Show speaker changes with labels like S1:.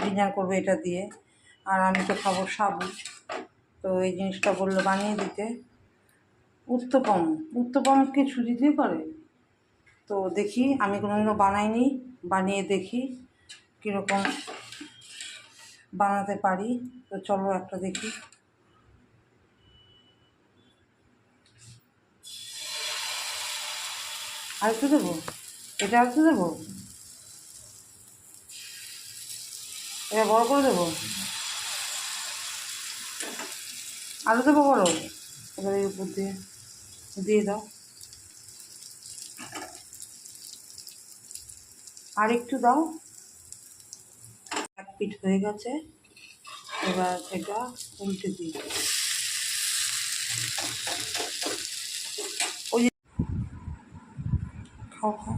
S1: Dinner করবে এটা দিয়ে। আর আমি তো খাবো সাবু, তো এই জিনিসটা বললো বানিয়ে দিতে। উত্তপম, উত্তপম কি সুজি দিয়ে করে? তো দেখি, আমি কোনোদিনও বানাইনি, বানিয়ে দেখি কীরকম বানাতে পারি। তো চলো একটা দেখি। আরেকটু দেবো, এটা আরেকটু দেবো, এটা বড় করে দেবো, আলু দেবো বড়। এবার এই উপর দিয়ে দিয়ে দাও, আর একটু দাও। এক পিঠ হয়ে গেছে, এবার এটা উল্টে দিই। ওই যে খাও খাও,